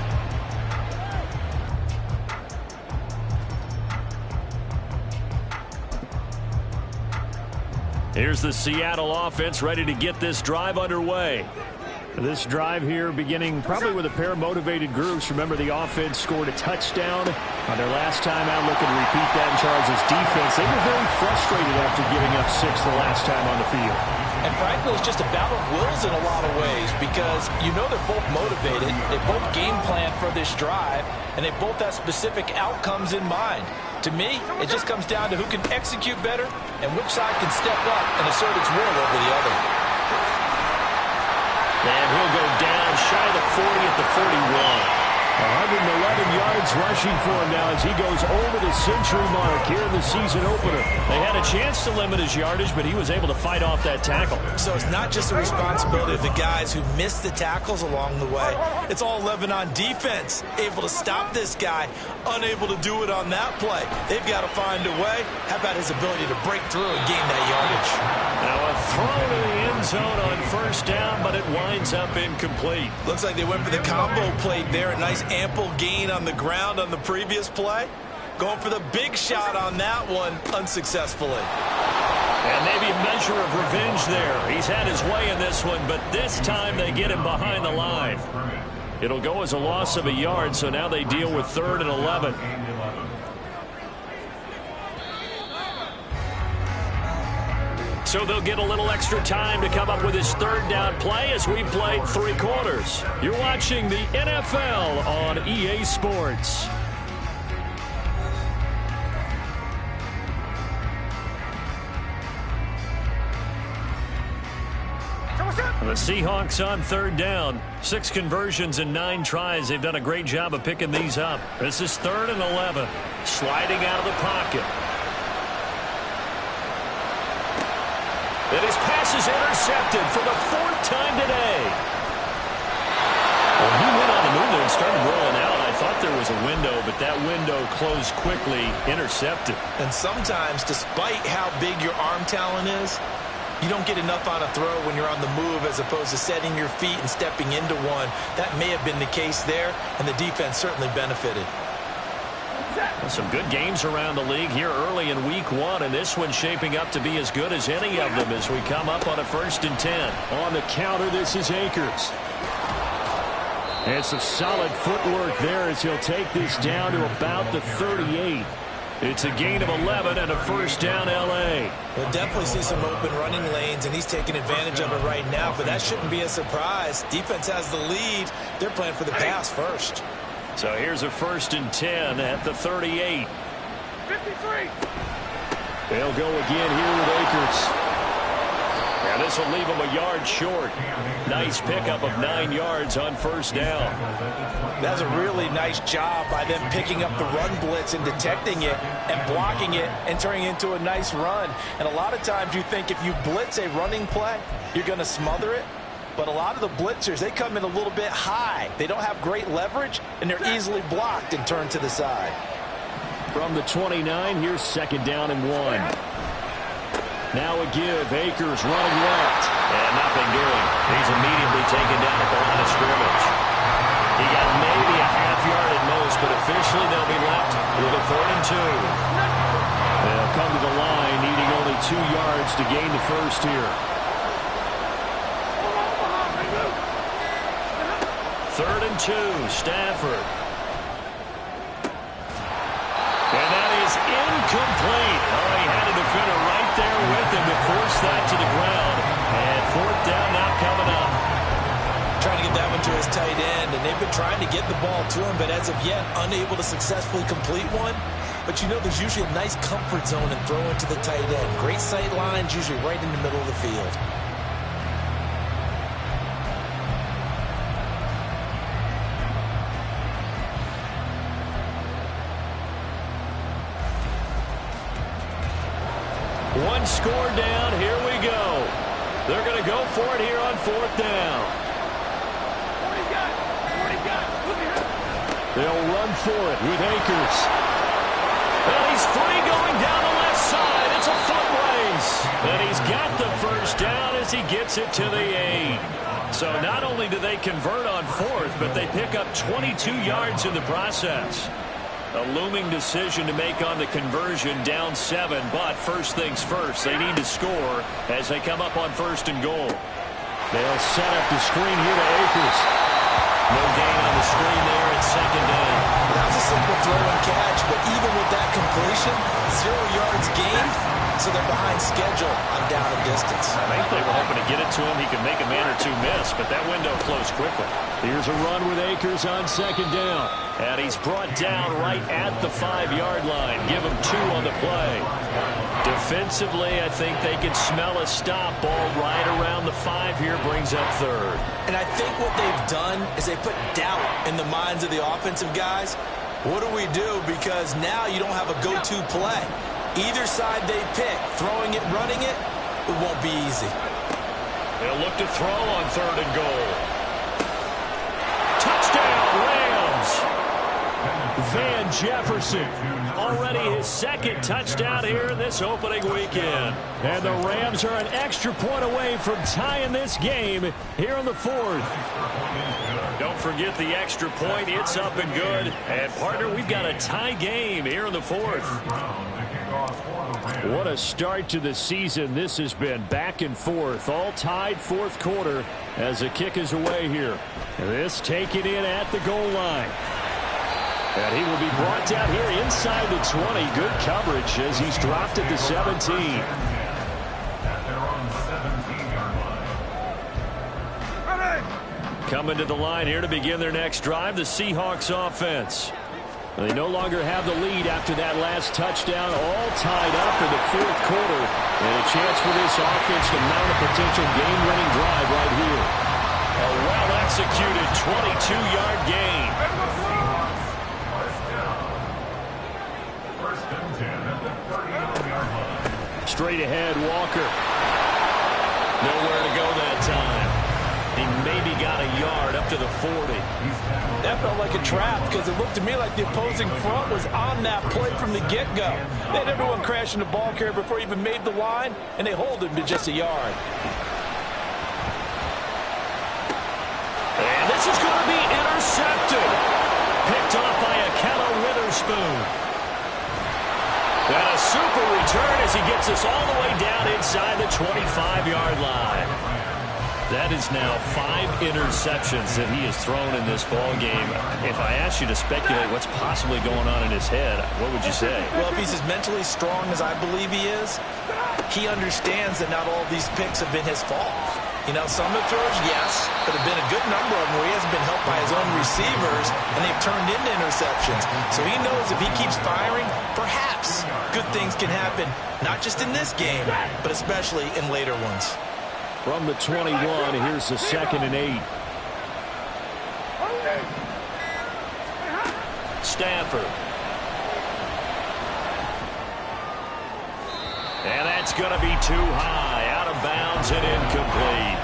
[SPEAKER 3] Here's the Seattle offense ready to get this drive underway. This drive here beginning probably with a pair of motivated groups. Remember, the offense scored a touchdown on their last time out. Looking to repeat that in Charles' defense. They were very frustrated after giving up 6 the last time on the field.
[SPEAKER 4] And frankly, it's just a battle of wills in a lot of ways because you know they're both motivated, they both game plan for this drive, and they both have specific outcomes in mind. To me, it just comes down to who can execute better and which side can step up and assert its will over the other.
[SPEAKER 3] And he'll go down shy of the 40 at the 41. 111 yards rushing for him now as he goes over the century mark here in the season opener. They had a chance to limit his yardage, but he was able to fight off that tackle.
[SPEAKER 4] So it's not just the responsibility of the guys who missed the tackles along the way. It's all 11 on defense, able to stop this guy, unable to do it on that play. They've got to find a way. How about his ability to break through and gain that yardage?
[SPEAKER 3] Now a throw to the end zone on first down, but it winds up incomplete.
[SPEAKER 4] Looks like they went for the combo play there. A nice ample gain on the ground on the previous play. Going for the big shot on that one unsuccessfully.
[SPEAKER 3] And maybe a measure of revenge there. He's had his way in this one, but this time they get him behind the line. It'll go as a loss of a yard, so now they deal with 3rd and 11. So they'll get a little extra time to come up with his 3rd down play as we played 3 quarters. You're watching the NFL on EA Sports. The Seahawks on 3rd down. 6 conversions and 9 tries. They've done a great job of picking these up. This is 3rd and 11. Sliding out of the pocket. And his pass is intercepted for the 4th time today. Well, he went on the move there and started rolling out. I thought there was a window, but that window closed quickly, intercepted.
[SPEAKER 4] And sometimes, despite how big your arm talent is, you don't get enough on a throw when you're on the move as opposed to setting your feet and stepping into one. That may have been the case there, and the defense certainly benefited.
[SPEAKER 3] Some good games around the league here early in week 1, and this one's shaping up to be as good as any of them as we come up on a 1st and 10. On the counter, this is Akers. And some solid footwork there as he'll take this down to about the 38. It's a gain of 11 and a 1st down L.A.
[SPEAKER 4] We'll definitely see some open running lanes, and he's taking advantage of it right now, but that shouldn't be a surprise. Defense has the lead. They're playing for the pass first.
[SPEAKER 3] So here's a 1st and 10 at the 38.
[SPEAKER 6] 53.
[SPEAKER 3] They'll go again here with Akers. And this will leave him a yard short. Nice pickup of 9 yards on 1st down.
[SPEAKER 4] That's a really nice job by them picking up the run blitz and detecting it and blocking it and turning it into a nice run. And a lot of times you think if you blitz a running play, you're going to smother it. But a lot of the blitzers, they come in a little bit high. They don't have great leverage, and they're easily blocked and turned to the side.
[SPEAKER 3] From the 29, here's 2nd down and 1. Now a give. Akers running left. And nothing doing. He's immediately taken down at the line of scrimmage. He got maybe a half yard at most, but officially they'll be left with a 3rd and 2. They'll come to the line, needing only 2 yards to gain the 1st here. 3rd and 2, Stafford. And that is incomplete. Oh, he had a defender right there with him to force that to the ground. And 4th down now coming up.
[SPEAKER 4] Trying to get that one to his tight end, and they've been trying to get the ball to him, but as of yet, unable to successfully complete one. But you know there's usually a nice comfort zone and throw into the tight end. Great sight lines, usually right in the middle of the field.
[SPEAKER 3] One score down. Here we go. They're going to go for it here on 4th down. They'll run for it with Akers. And he's free going down the left side. It's a foot race. And he's got the 1st down as he gets it to the 8. So not only do they convert on 4th, but they pick up 22 yards in the process. A looming decision to make on the conversion, down 7, but first things first, they need to score as they come up on 1st and goal. They'll set up the screen here to Akers. No gain on the screen there at 2nd down.
[SPEAKER 4] That was a simple throw and catch, but even with that completion, 0 yards gained. So so they're behind schedule on down and distance.
[SPEAKER 3] I think they were hoping to get it to him. He could make a man or two miss, but that window closed quickly. Here's a run with Akers on second down. And he's brought down right at the 5-yard line. Give him 2 on the play. Defensively, I think they can smell a stop. Ball right around the 5 here, brings up third.
[SPEAKER 4] And I think what they've done is they put doubt in the minds of the offensive guys. What do we do? Because now you don't have a go-to play. Either side they pick, throwing it, running it, it won't be easy.
[SPEAKER 3] They'll look to throw on 3rd and goal. Touchdown, Rams! Van Jefferson, already his 2nd touchdown here in this opening weekend. And the Rams are an extra point away from tying this game here in the 4th. Don't forget the extra point. It's up and good. And, partner, we've got a tie game here in the 4th. What a start to the season this has been. Back and forth, all tied 4th quarter as the kick is away here. This taken in at the goal line. And he will be brought down here inside the 20. Good coverage as he's dropped at the 17. Coming to the line here to begin their next drive, the Seahawks offense. They no longer have the lead after that last touchdown, all tied up in the 4th quarter. And a chance for this offense to mount a potential game-winning drive right here. A well-executed 22-yard gain. Straight ahead, Walker. Nowhere to go that time. He maybe got a yard up to the 40.
[SPEAKER 7] That felt like a trap because it looked to me like the opposing front was on that play from the get-go. They had everyone crashing the ball carrier before he even made the line, and they hold him to just a yard.
[SPEAKER 3] And this is going to be intercepted. Picked off by Akella Witherspoon. And a super return as he gets us all the way down inside the 25-yard line. That is now 5 interceptions that he has thrown in this ball game. If I asked you to speculate what's possibly going on in his head, what would you say?
[SPEAKER 4] Well, if he's as mentally strong as I believe he is, he understands that not all of these picks have been his fault. You know, some of the throws, yes, but have been a good number of them where he hasn't been helped by his own receivers, and they've turned into interceptions. So he knows if he keeps firing, perhaps good things can happen, not just in this game, but especially in later ones.
[SPEAKER 3] From the 21, here's the 2nd and 8. Stafford. And that's going to be too high. Out of bounds and incomplete.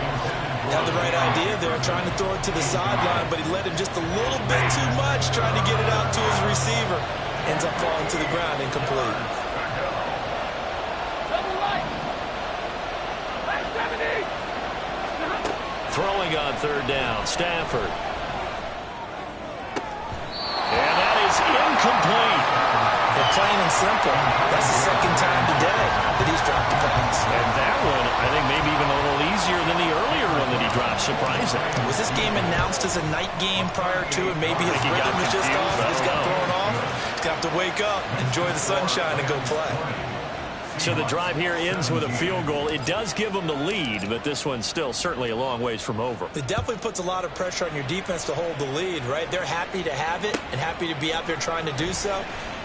[SPEAKER 4] Had the right idea there, trying to throw it to the sideline, but he let him just a little bit too much, trying to get it out to his receiver. Ends up falling to the ground, incomplete.
[SPEAKER 3] Throwing on 3rd down, Stafford. And that is incomplete.
[SPEAKER 4] But plain and simple, that's the 2nd time today that he's dropped a pass.
[SPEAKER 3] And that one, I think, maybe even a little easier than the earlier one that he dropped, surprising.
[SPEAKER 4] Was this game announced as a night game prior to it? Maybe his rhythm was just off, just got thrown off. He's going to have to wake up, enjoy the sunshine, and go play.
[SPEAKER 3] So the drive here ends with a field goal. It does give them the lead, but this one's still certainly a long ways from over.
[SPEAKER 4] It definitely puts a lot of pressure on your defense to hold the lead, right? They're happy to have it and happy to be out there trying to do so.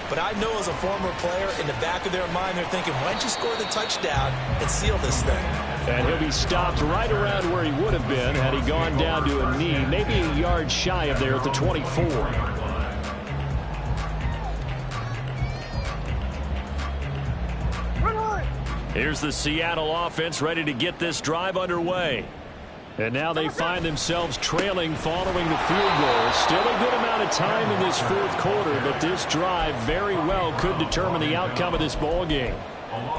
[SPEAKER 4] But I know as a former player, in the back of their mind, they're thinking, why don't you score the touchdown and seal this thing?
[SPEAKER 3] And he'll be stopped right around where he would have been had he gone down to a knee, maybe a yard shy of there at the 24. Here's the Seattle offense ready to get this drive underway. And now they find themselves trailing following the field goal. Still a good amount of time in this 4th quarter, but this drive very well could determine the outcome of this ball game.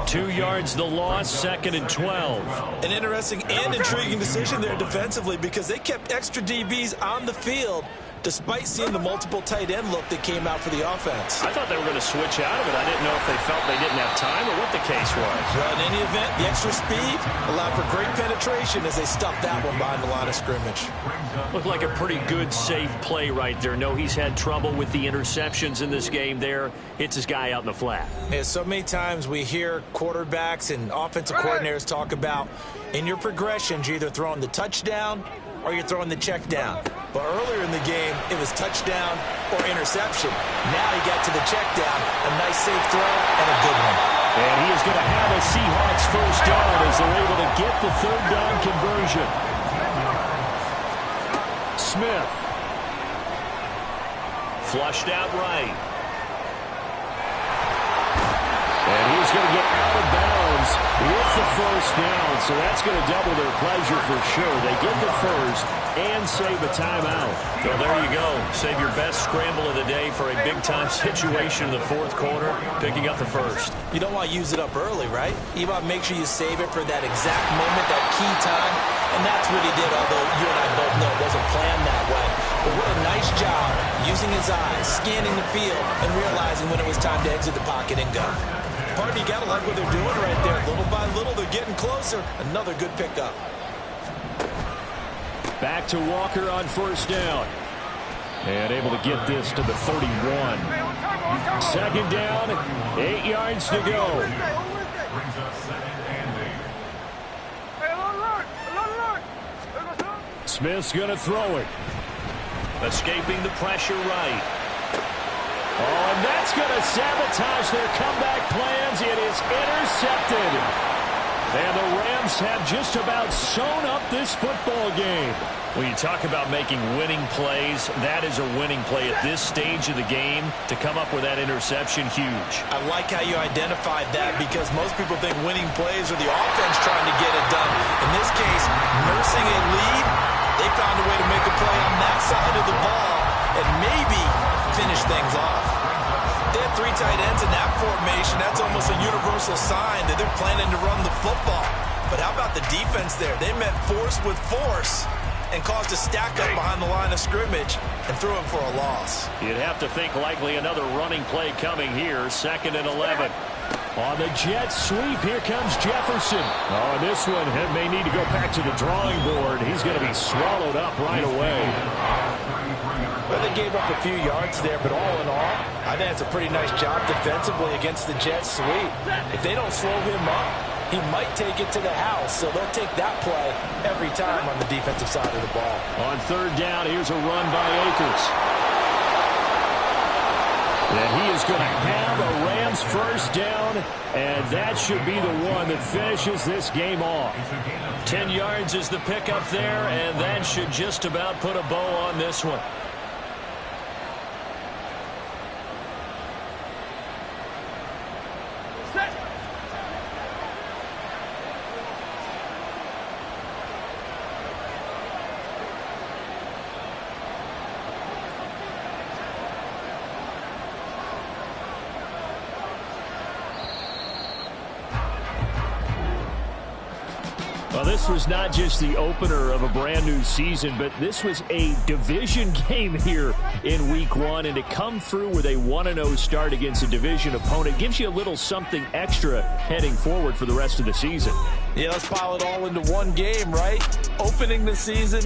[SPEAKER 3] 2 yards the loss, 2nd and 12.
[SPEAKER 4] An interesting and intriguing decision there defensively because they kept extra DBs on the field despite seeing the multiple tight end look that came out for the offense.
[SPEAKER 3] I thought they were going to switch out of it. I didn't know if they felt they didn't have time or what the case was.
[SPEAKER 4] Well, in any event, the extra speed allowed for great penetration as they stuffed that one behind the line of scrimmage.
[SPEAKER 3] Looked like a pretty good, safe play right there. No, he's had trouble with the interceptions in this game there. Hits his guy out in the flat.
[SPEAKER 4] Yeah, so many times we hear quarterbacks and offensive coordinators talk about in your progressions, you're either throwing the touchdown or you're throwing the check down. But earlier in the game, it was touchdown or interception. Now he got to the check down, a nice safe throw and a good one.
[SPEAKER 3] And he is going to have a Seahawks first down as they're able to get the third down conversion. Smith. Flushed out right. And he's going to get out of bounds with the first down. So that's going to double their pleasure for sure. They get the first and save a timeout. Well, there you go. Save your best scramble of the day for a big-time situation in the fourth quarter, picking up the first.
[SPEAKER 4] You don't want to use it up early, right? You want to make sure you save it for that exact moment, that key time. And that's what he did, although you and I both know it wasn't planned that way. But what a nice job using his eyes, scanning the field, and realizing when it was time to exit the pocket and go. Partner, you got to like what they're doing right there. Little by little, they're getting closer. Another good pickup.
[SPEAKER 3] Back to Walker on first down. And able to get this to the 31. Second down, 8 yards to go.
[SPEAKER 5] Brings up second and 8.
[SPEAKER 3] Smith's going to throw it. Escaping the pressure right. Oh, and that's going to sabotage their comeback plans. It is intercepted. And the Rams have just about sewn up this football game. When you talk about making winning plays, that is a winning play at this stage of the game. To come up with that interception, huge.
[SPEAKER 4] I like how you identified that because most people think winning plays are the offense trying to get it done. In this case, nursing a lead, they found a way to make a play on that side of the ball and maybe finish things off. They have 3 tight ends in that formation. That's almost a universal sign that they're planning to run the football. But how about the defense there? They met force with force and caused a stack up behind the line of scrimmage and threw him for a loss.
[SPEAKER 3] You'd have to think likely another running play coming here. 2nd and 11. On the jet sweep, here comes Jefferson. Oh, this one may need to go back to the drawing board. He's going to be swallowed up right away.
[SPEAKER 7] Well, they gave up a few yards there, but all in all, I think it's a pretty nice job defensively against the jet sweep. If they don't slow him up, he might take it to the house, so they'll take that play every time on the defensive side of the ball.
[SPEAKER 3] On third down, here's a run by Akers. And he is going to have a Rams first down, and that should be the one that finishes this game off. 10 yards is the pickup there, and that should just about put a bow on this one. Well, this was not just the opener of a brand new season, but this was a division game here in week 1. And to come through with a 1-0 start against a division opponent gives you a little something extra heading forward for the rest of the season.
[SPEAKER 4] Yeah, let's pile it all into one game, right? Opening the season,